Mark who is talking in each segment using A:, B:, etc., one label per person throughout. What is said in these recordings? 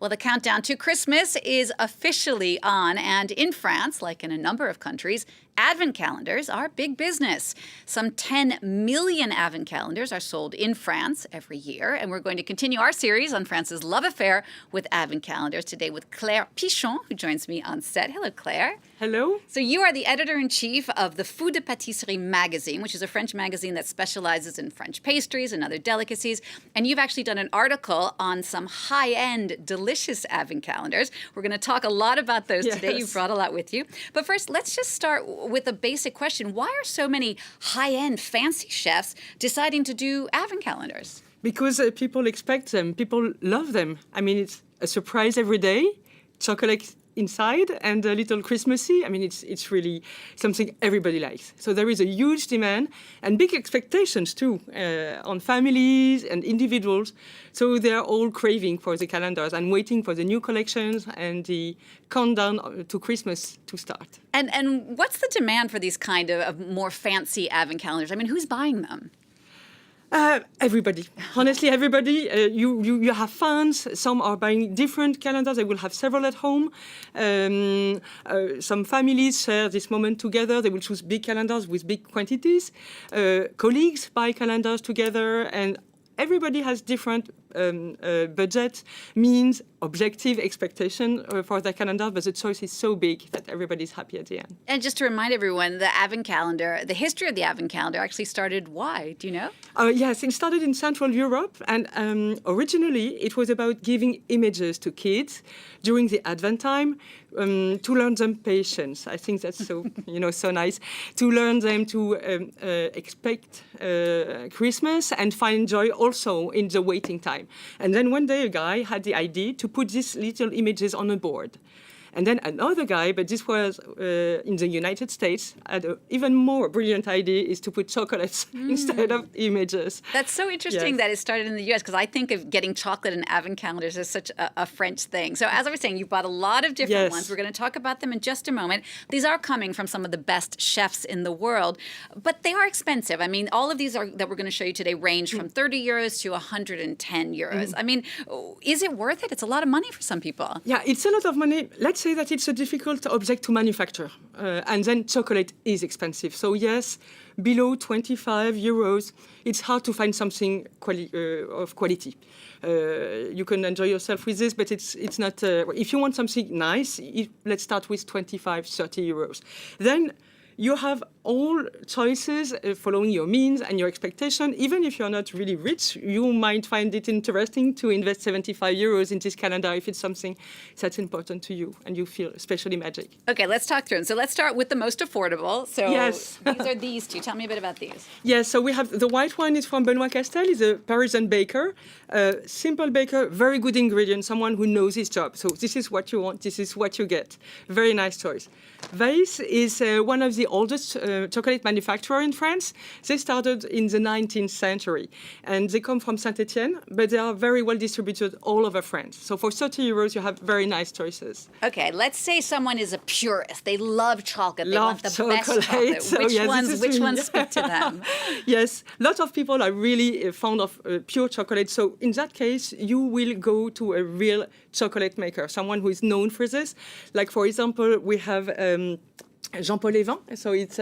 A: Well, the countdown to Christmas is officially on, and in France, like in a number of countries, Advent calendars are big business. Some 10 million Advent calendars are sold in France every year, and we're going to continue our series on France's love affair with Advent calendars today with Claire Pichon, who joins me on set. Hello, Claire.
B: Hello.
A: So you are the editor-in-chief of the Fou de Patisserie magazine, which is a French magazine that specializes in French pastries and other delicacies, and you've actually done an article on some high-end, delicious Advent calendars. We're going to talk a lot about those today.
B: Yes.
A: You've brought a lot with you. But first, let's just start with a basic question. Why are so many high-end, fancy chefs deciding to do Advent calendars?
B: Because people expect them. People love them. I mean, it's a surprise every day. Chocolate inside and a little Christmassy. I mean, it's really something everybody likes. So there is a huge demand and big expectations too on families and individuals. So they're all craving for the calendars and waiting for the new collections and the countdown to Christmas to start.
A: And what's the demand for these kind of more fancy Advent calendars? I mean, who's buying them?
B: Everybody. Honestly, everybody. You have fans. Some are buying different calendars. They will have several at home. Some families share this moment together. They will choose big calendars with big quantities. Colleagues buy calendars together, and everybody has different budget, means, objective expectation for their calendar, but the choice is so big that everybody's happy at the end.
A: And just to remind everyone, the Advent calendar, the history of the Advent calendar actually started why? Do you know?
B: Yes, it started in Central Europe, and originally it was about giving images to kids during the Advent time to learn them patience. I think that's so, so nice. To learn them to expect Christmas and find joy also in the waiting time. And then one day a guy had the idea to put these little images on a board. And then another guy, but this was in the United States, had an even more brilliant idea, is to put chocolates instead of images.
A: That's so interesting that it started in the U.S. because I think of getting chocolate in Advent calendars as such a French thing. So as I was saying, you bought a lot of different ones. We're going to talk about them in just a moment. These are coming from some of the best chefs in the world, but they are expensive. I mean, all of these that we're going to show you today range from 30 euros to 110 euros. I mean, is it worth it? It's a lot of money for some people.
B: Yeah, it's a lot of money. Let's say that it's a difficult object to manufacture, and then chocolate is expensive. So yes, below 25 euros, it's hard to find something of quality. You can enjoy yourself with this, but it's not. If you want something nice, let's start with 25, 30 euros. Then you have all choices following your means and your expectation. Even if you're not really rich, you might find it interesting to invest 75 euros in this calendar if it's something that's important to you and you feel especially magic.
A: Okay, let's talk through them. So let's start with the most affordable. So
B: yes.
A: These are these two. Tell me a bit about these.
B: Yes, so we have the white one is from Benoit Castel. He's a Parisian baker, simple baker, very good ingredient, someone who knows his job. So this is what you want, this is what you get. Very nice choice. Weiss is one of the oldest chocolate manufacturer in France. They started in the 19th century, and they come from Saint-Étienne, but they are very well distributed all over France. So for 30 euros, you have very nice choices.
A: Okay, let's say someone is a purist. They love chocolate. They want the
B: chocolate.
A: best chocolate.
B: So
A: Which ones speak to them?
B: Yes, lots of people are really fond of pure chocolate. So in that case, you will go to a real chocolate maker, someone who is known for this. Like, for example, we have Jean-Paul Lévin. So it's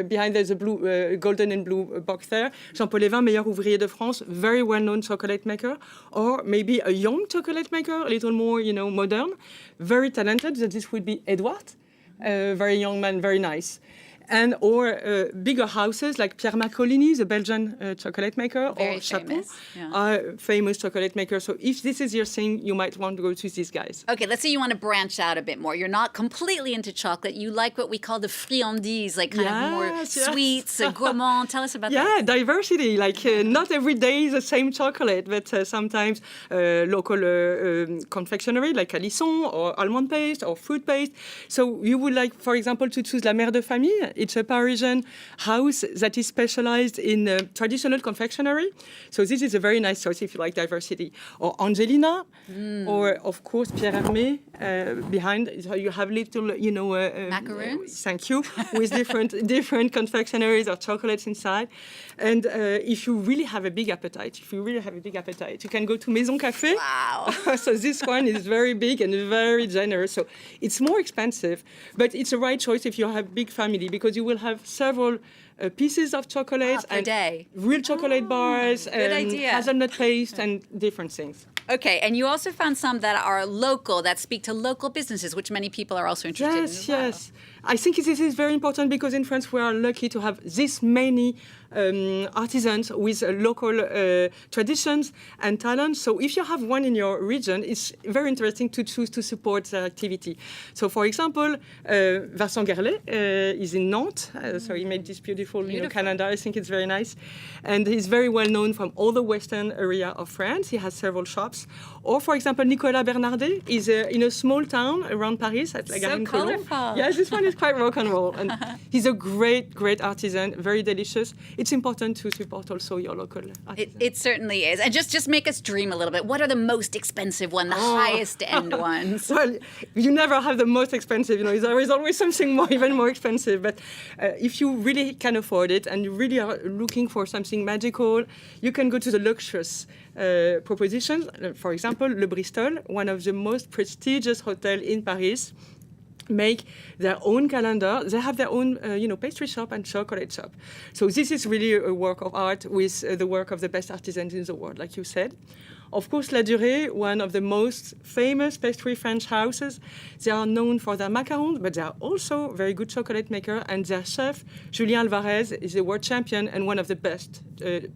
B: behind there's a blue, golden and blue box there. Jean-Paul Lévin, meilleur ouvrier de France, very well-known chocolate maker. Or maybe a young chocolate maker, a little more, modern, very talented. This would be Edouard, very young man, very nice. And or bigger houses like Pierre Macolini, the Belgian chocolate maker,
A: very
B: or Chapeau,
A: famous. Yeah.
B: Famous chocolate maker. So if this is your thing, you might want to go to these guys.
A: Okay, let's say you want to branch out a bit more. You're not completely into chocolate. You like what we call the friandises, like kind of more sweets, gourmand. Tell us about that.
B: Yeah, diversity. Like not every day the same chocolate, but sometimes local confectionery like Alisson or almond paste or fruit paste. So you would like, for example, to choose La Mère de Famille. It's a Parisian house that is specialized in traditional confectionery. So this is a very nice choice if you like diversity. Or Angelina, or of course Pierre Hermé behind. So you have little,
A: macaroons.
B: Thank you, with different confectionaries or chocolates inside. And if you really have a big appetite, you can go to Maison Café.
A: Wow.
B: So this one is very big and very generous. So it's more expensive, but it's a right choice if you have a big family, because you will have several pieces of chocolates
A: per day.
B: Real chocolate bars,
A: good idea.
B: hazelnut paste, and different things.
A: Okay, and you also found some that are local, that speak to local businesses, which many people are also interested in as well.
B: Yes. I think this is very important, because in France we are lucky to have this many artisans with local traditions and talents. So if you have one in your region, it's very interesting to choose to support their activity. So for example, Vincent Gerlet is in Nantes, so he made this beautiful calendar. I think it's very nice. And he's very well known from all the western area of France. He has several shops. Or for example, Nicolas Bernardet is in a small town around Paris at La
A: So colorful.
B: Yes, this one is quite rock and roll. And he's a great artisan, very delicious. It's important to support also your local artisans.
A: It certainly is. And just make us dream a little bit. What are the most expensive ones, the highest end ones?
B: Well, you never have the most expensive. There is always something even more expensive. But if you really can afford it and you really are looking for something magical, you can go to the luxurious propositions. For example, Le Bristol, one of the most prestigious hotels in Paris, make their own calendar. They have their own, pastry shop and chocolate shop. So this is really a work of art with the work of the best artisans in the world, like you said. Of course, La Durée, one of the most famous pastry French houses. They are known for their macarons, but they are also very good chocolate maker. And their chef, Julien Alvarez, is a world champion and one of the best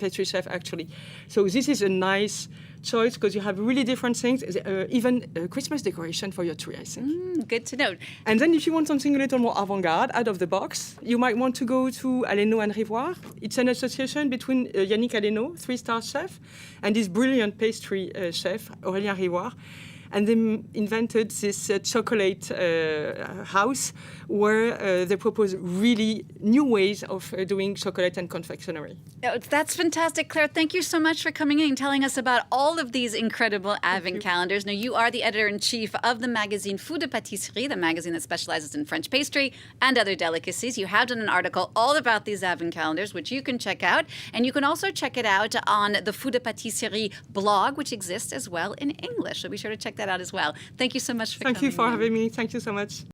B: pastry chefs, actually. So this is a nice choice, because you have really different things, even Christmas decoration for your tree, I think.
A: Good to know.
B: And then if you want something a little more avant-garde, out of the box, you might want to go to Aleno and Rivoire. It's an association between Yannick Aleno, 3-star chef, and this brilliant pastry chef, Aurélien Rivoire. And they invented this chocolate house where they propose really new ways of doing chocolate and confectionery.
A: Oh, that's fantastic, Claire. Thank you so much for coming in and telling us about all of these incredible Advent calendars. Now, you are the editor-in-chief of the magazine Fou de Patisserie, the magazine that specializes in French pastry and other delicacies. You have done an article all about these Advent calendars, which you can check out. And you can also check it out on the Fou de Patisserie blog, which exists as well in English. So be sure to check that out as well. Thank you so much for coming in.
B: Thank you for having me. Thank you so much.